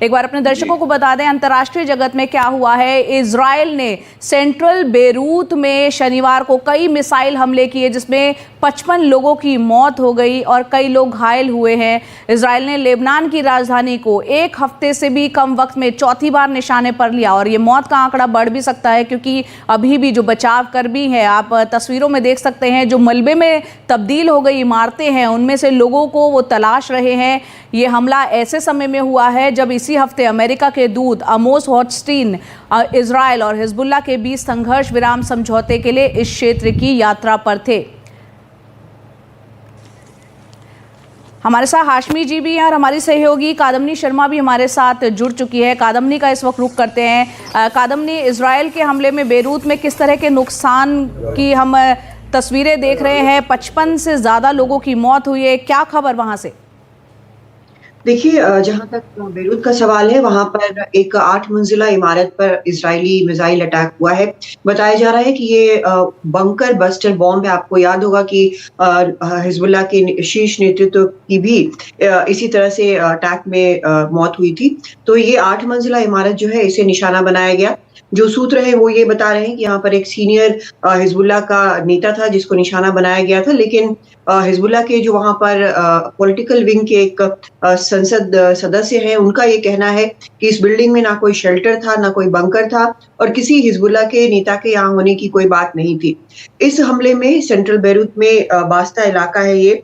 एक बार अपने दर्शकों को बता दें अंतर्राष्ट्रीय जगत में क्या हुआ है। इजराइल ने सेंट्रल बेरूत में शनिवार को कई मिसाइल हमले किए जिसमें 55 लोगों की मौत हो गई और कई लोग घायल हुए हैं। इजराइल ने लेबनान की राजधानी को एक हफ्ते से भी कम वक्त में चौथी बार निशाने पर लिया और ये मौत का आंकड़ा बढ़ भी सकता है क्योंकि अभी भी जो बचाव कर्मी है, आप तस्वीरों में देख सकते हैं, जो मलबे में तब्दील हो गई इमारतें हैं उनमें से लोगों को वो तलाश रहे हैं। ये हमला ऐसे समय में हुआ है जब इसी हफ्ते अमेरिका के दूत आमोस होचस्टीन इजराइल और हिजबुल्लाह के बीच संघर्ष विराम समझौते के लिए इस क्षेत्र की यात्रा पर थे। हमारे साथ हाशमी जी भी हैं और हमारी सहयोगी कादम्नी शर्मा भी हमारे साथ जुड़ चुकी है। कादम्नी का इस वक्त रुख करते हैं। कादम्नी, इजराइल के हमले में बेरूत में किस तरह के नुकसान की हम तस्वीरें देख रहे हैं? 55 से ज़्यादा लोगों की मौत हुई है, क्या खबर वहाँ से? देखिए, जहां तक बेरूत का सवाल है, वहां पर एक 8 मंजिला इमारत पर इजरायली मिसाइल अटैक हुआ है। बताया जा रहा है कि ये बंकर बस्टर बॉम्ब है। आपको याद होगा कि हिजबुल्लाह के शीर्ष नेतृत्व की भी इसी तरह से अटैक में मौत हुई थी। तो ये 8 मंजिला इमारत जो है, इसे निशाना बनाया गया। जो सूत्र है वो ये बता रहे हैं कि यहाँ पर एक सीनियर हिजबुल्लाह का नेता था जिसको निशाना बनाया गया था, लेकिन हिजबुल्लाह के जो वहां पर पॉलिटिकल विंग के एक संसद सदस्य हैं, उनका ये कहना है कि इस बिल्डिंग में ना कोई शेल्टर था, ना कोई बंकर था और किसी हिजबुल्लाह के नेता के यहाँ होने की कोई बात नहीं थी। इस हमले में सेंट्रल बेरूत में बास्ता इलाका है, ये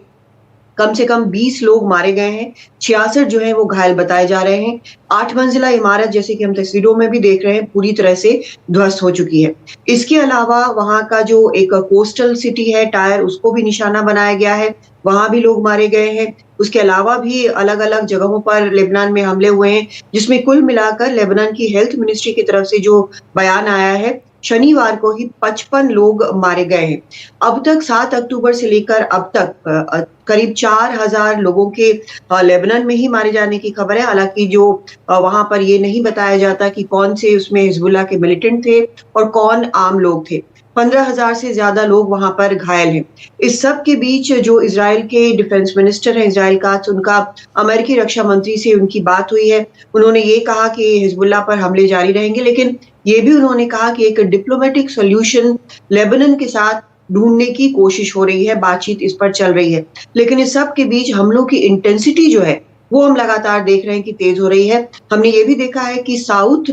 कम से कम 20 लोग मारे गए हैं, 66 जो है वो घायल बताए जा रहे हैं। 8 मंजिला इमारत, जैसे कि हम तस्वीरों में भी देख रहे हैं, पूरी तरह से ध्वस्त हो चुकी है। इसके अलावा वहां का जो एक कोस्टल सिटी है टायर, उसको भी निशाना बनाया गया है, वहां भी लोग मारे गए हैं। उसके अलावा भी अलग अलग जगहों पर लेबनान में हमले हुए हैं, जिसमें कुल मिलाकर लेबनान की हेल्थ मिनिस्ट्री की तरफ से जो बयान आया है, शनिवार को ही 55 लोग मारे गए हैं। अब तक 7 अक्टूबर से लेकर अब तक करीब 4000 लोगों के लेबनान में ही मारे जाने की खबर है। हालांकि जो वहां पर ये नहीं बताया जाता कि कौन से उसमें हिजबुल्लाह के मिलिटेंट थे और कौन आम लोग थे। 15,000 से ज्यादा लोग वहां पर घायल हैं। इस सब के बीच जो इजराइल के डिफेंस मिनिस्टर हैं, इजराइल कात्ज, उनका अमेरिकी रक्षा मंत्री से उनकी बात हुई है। उन्होंने ये कहा कि हिजबुल्लाह पर हमले जारी रहेंगे, लेकिन ये भी उन्होंने कहा कि एक डिप्लोमेटिक सॉल्यूशन लेबनान के साथ ढूंढने की कोशिश हो रही है, बातचीत इस पर चल रही है। लेकिन इस सब के बीच हमलों की इंटेंसिटी जो है वो हम लगातार देख रहे हैं कि तेज हो रही है। हमने ये भी देखा है कि साउथ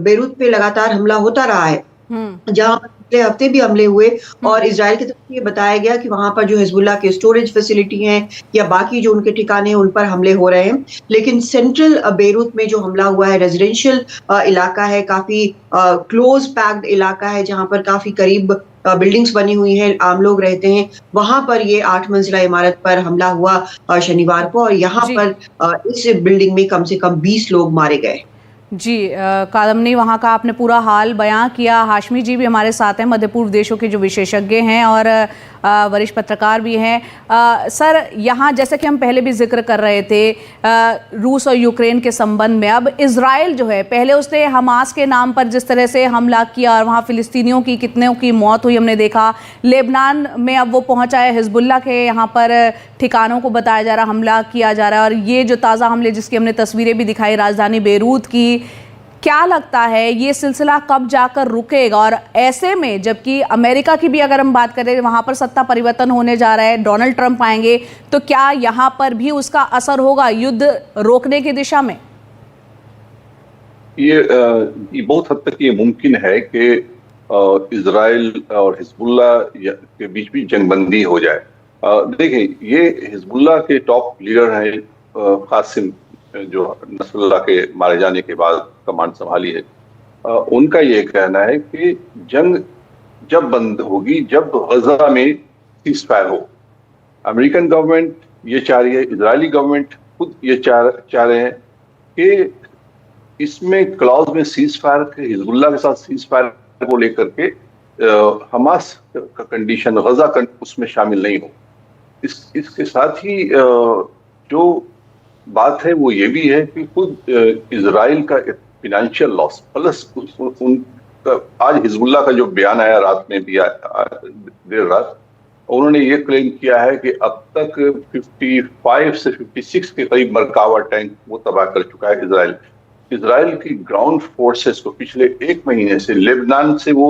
बेरूत पे लगातार हमला होता रहा है, जहां पिछले हफ्ते भी हमले हुए और इजराइल की तरफ से ये बताया गया कि वहां पर जो हिजबुल्लाह के स्टोरेज फैसिलिटी हैं या बाकी जो उनके ठिकाने हैं, उन पर हमले हो रहे हैं। लेकिन सेंट्रल बेरूत में जो हमला हुआ है, रेजिडेंशियल इलाका है, काफी क्लोज पैक्ड इलाका है, जहां पर काफी करीब बिल्डिंग्स बनी हुई हैं, आम लोग रहते हैं। वहां पर ये 8 मंजिला इमारत पर हमला हुआ शनिवार को और यहाँ पर इस बिल्डिंग में कम से कम 20 लोग मारे गए। जी, कादम्नी, वहाँ का आपने पूरा हाल बयां किया। हाशमी जी भी हमारे साथ हैं, मध्य पूर्व देशों के जो विशेषज्ञ हैं और वरिष्ठ पत्रकार भी हैं। सर, यहाँ जैसे कि हम पहले भी जिक्र कर रहे थे रूस और यूक्रेन के संबंध में, अब इजराइल जो है, पहले उसने हमास के नाम पर जिस तरह से हमला किया और वहाँ फिलिस्तीनियों की कितनों की मौत हुई हमने देखा। लेबनान में अब वो पहुँचा है, हिजबुल्लाह के यहाँ पर ठिकानों को बताया जा रहा, हमला किया जा रहा है। और ये जो ताज़ा हमले जिसकी हमने तस्वीरें भी दिखाई राजधानी बेरूत की, क्या लगता है ये सिलसिला कब जाकर रुकेगा? और ऐसे में जबकि अमेरिका की भी अगर हम बात करें, वहां पर सत्ता परिवर्तन होने जा रहा है, डोनाल्ड ट्रंप आएंगे, तो क्या यहां पर भी उसका असर होगा युद्ध रोकने की दिशा में? ये बहुत हद तक ये मुमकिन है कि इजराइल और हिजबुल्लाह के बीच भी जंगबंदी हो जाए। देखिए, ये हिजबुल्लाह के टॉप लीडर हैं कासिम, जो नसरुल्लाह के मारे जाने के बाद कमांड संभाली है। उनका ये कहना है कि जंग जब बंद होगी जब गजा में सीज़फायर हो। अमेरिकन गवर्नमेंट ये चाह रही है, इजरायली गवर्नमेंट खुद ये चाह रहे हैं कि इसमें क्लॉज में सीज़फायर के, हिजबुल्लाह के साथ सीज़फायर को लेकर के हमास का कंडीशन, गजा उसमें शामिल नहीं हो। इसके साथ ही जो बात है वो ये भी है कि खुद इजराइल का फिनेंशियल लॉस प्लस उनका, आज हिजबुल्लाह का जो बयान आया रात में भी देर रात, उन्होंने ये क्लेम किया है कि अब तक 55 से 56 के करीब मरकावा टैंक वो तबाह कर चुका है इसराइल की ग्राउंड फोर्सेस को पिछले एक महीने से लेबनान से वो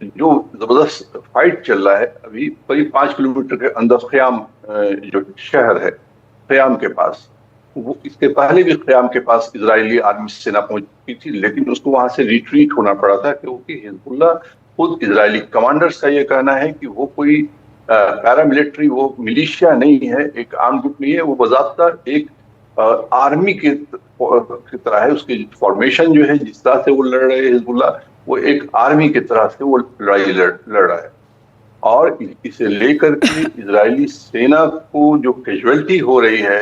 जो जबरदस्त फाइट चल रहा है, अभी करीब 5 किलोमीटर के अंदर ख़याम जो शहर है, ख़याम के पास, वो इसके पहले भी ख़याम के पास इजरायली आर्मी सेना पहुंच चुकी थी, लेकिन उसको वहां से रिट्रीट होना पड़ा था क्योंकि हिजबुल्लाह खुद इजरायली कमांडर्स का ये कहना है कि वो कोई पैरामिलिट्री, वो मिलिशिया नहीं है, एक आर्म ग्रुप नहीं है, वो बाज़ाब्ता एक आर्मी की तरह है। उसकी फॉर्मेशन जो है, जिस तरह से वो लड़ रहे हैं हिजबुल्लाह, वो एक आर्मी की तरह से वो लड़ाई लड़ रहा है। और इसे लेकर के इजरायली सेना को जो कैजुअलिटी हो रही है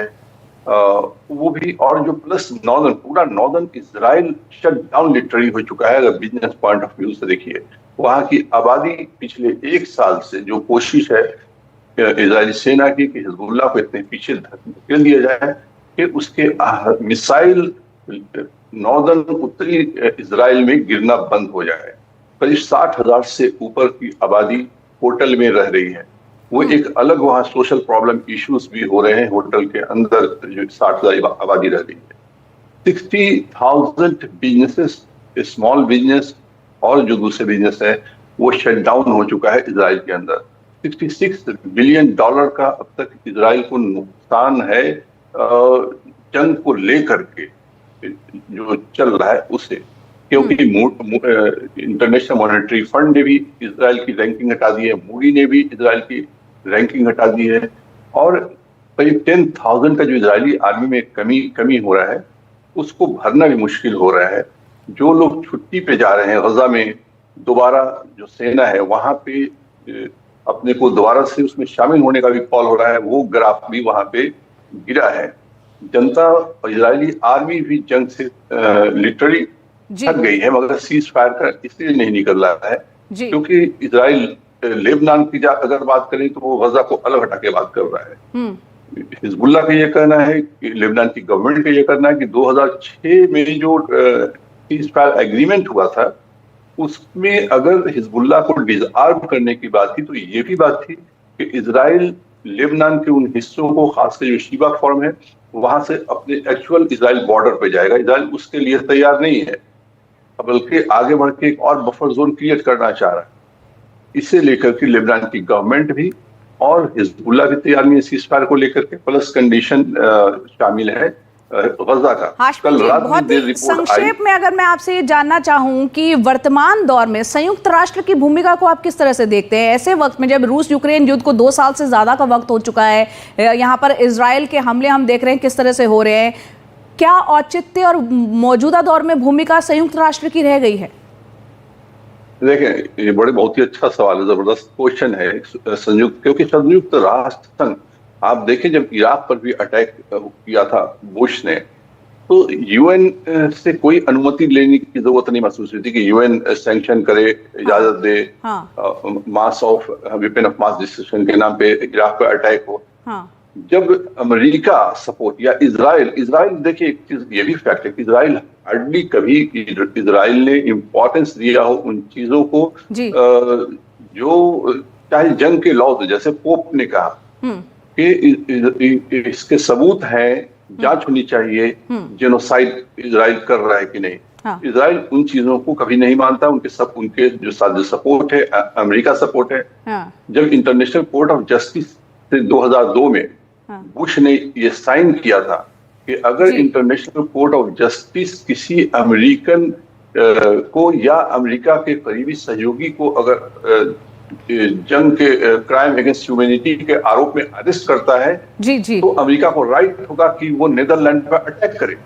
वो भी, और जो प्लस पूरा northern Israel shut down literally हो चुका है। अगर बिजनेस पॉइंट ऑफ व्यू से देखिए, वहां की आबादी पिछले एक साल से जो कोशिश है इजरायली सेना की कि हिजबुल्लाह को इतने पीछे धकेल दिया जाए कि उसके मिसाइल नॉर्दर्न उत्तरी इजराइल में गिरना बंद हो जाए। करीब 60,000 से ऊपर की आबादी होटल में रह रही है। वो एक अलग वहाँ सोशल प्रॉब्लम इश्यूज भी हो रहे हैं होटल के अंदर, जो 60,000 आबादी रह रही है। 60,000 बिजनेसेस, स्मॉल बिजनेस और जो दूसरे बिजनेस है वो शट डाउन हो चुका है इजराइल के अंदर। $66 बिलियन का अब तक इजराइल को नुकसान है जंग को लेकर के जो चल रहा है उसे, क्योंकि इंटरनेशनल मॉनेटरी फंड ने भी इजराइल की रैंकिंग हटा दी है, मूडी ने भी इजराइल की रैंकिंग हटा दी है, और करीब 10,000 का जो इजरायली आर्मी में कमी हो रहा है उसको भरना भी मुश्किल हो रहा है। जो लोग छुट्टी पे जा रहे हैं गजा में, दोबारा जो सेना है वहां पे अपने को दोबारा से उसमें शामिल होने का भी कॉल हो रहा है, वो ग्राफ भी वहां पे गिरा है। जनता और इजरायली आर्मी भी जंग से लिटरली थक गई है, मगर सीज फायर का इसलिए नहीं निकल रहा है क्योंकि इजराइल लेबनान की अगर बात करें तो वो गजा को अलग हटा के बात कर रहा है। हिजबुल्लाह का ये कहना है कि लेबनान की गवर्नमेंट का ये कहना है कि 2006 में जो सीज फायर एग्रीमेंट हुआ था उसमें अगर हिजबुल्लाह को डिसआर्म करने की बात थी तो ये भी बात थी कि इजराइल लेबनान के उन हिस्सों को, खासकर जो शिबा फॉर्म है, वहां से अपने एक्चुअल इजराइल बॉर्डर पे जाएगा। इजराइल उसके लिए तैयार नहीं है, बल्कि आगे बढ़ के एक और बफर जोन क्रिएट करना चाह रहा है। इसे लेकर के लेबनान की गवर्नमेंट भी और हिजबुल्लाह भी तैयार नहीं है सीज फायर को लेकर के, प्लस कंडीशन शामिल है गजा का। हाशमी जी, बहुत ही संक्षेप में अगर मैं आपसे ये जानना चाहूं कि वर्तमान दौर में संयुक्त राष्ट्र की भूमिका को आप किस तरह से देखते हैं ऐसे वक्त में जब रूस यूक्रेन युद्ध को 2 साल से ज्यादा का वक्त हो चुका है, यहाँ पर इजराइल के हमले हम देख रहे हैं किस तरह से हो रहे हैं, क्या औचित्य और मौजूदा दौर में भूमिका संयुक्त राष्ट्र की रह गई है? देखें, ये बहुत ही अच्छा सवाल है, जबरदस्त क्वेश्चन है। क्योंकि संयुक्त राष्ट्र संघ, आप देखें जब इराक पर भी अटैक किया था बुश ने, तो यूएन से कोई अनुमति लेने की जरूरत नहीं महसूस हुई थी कि यूएन सैंक्शन करे, इजाजत दे, mass of weapon of mass destruction के नाम पे इराक पर अटैक हो। जब अमेरिका सपोर्ट या इजराइल देखिए, एक चीज ये भी फैक्ट है कि इजराइल हार्डली कभी इजराइल ने इम्पोर्टेंस दिया हो उन चीजों को जो चाहे जंग के लॉज, जैसे पोप ने कहा कि इसके सबूत हैं, जांच होनी चाहिए, जेनोसाइड इजराइल कर रहा है कि नहीं। इजराइल उन चीजों को कभी नहीं मानता। उनके जो साथ सपोर्ट है, अमेरिका सपोर्ट है। जब इंटरनेशनल कोर्ट ऑफ जस्टिस से 2002 में बुश ने ये साइन किया था कि अगर इंटरनेशनल कोर्ट ऑफ जस्टिस किसी अमेरिकन को या अमेरिका के करीबी सहयोगी को अगर जंग के क्राइम अगेंस्ट ह्यूमैनिटी के आरोप में अरेस्ट करता है तो अमेरिका को राइट होगा कि वो नीदरलैंड पर अटैक करे।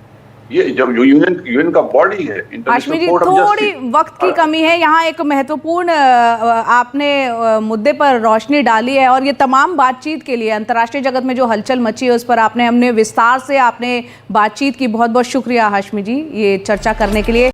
ये जब यूएन का बॉडी है, हाशमी जी, थोड़ी वक्त की कमी है, यहाँ एक महत्वपूर्ण आपने मुद्दे पर रोशनी डाली है और ये तमाम बातचीत के लिए अंतर्राष्ट्रीय जगत में जो हलचल मची है उस पर हमने विस्तार से बातचीत की। बहुत बहुत शुक्रिया हाशमी जी ये चर्चा करने के लिए।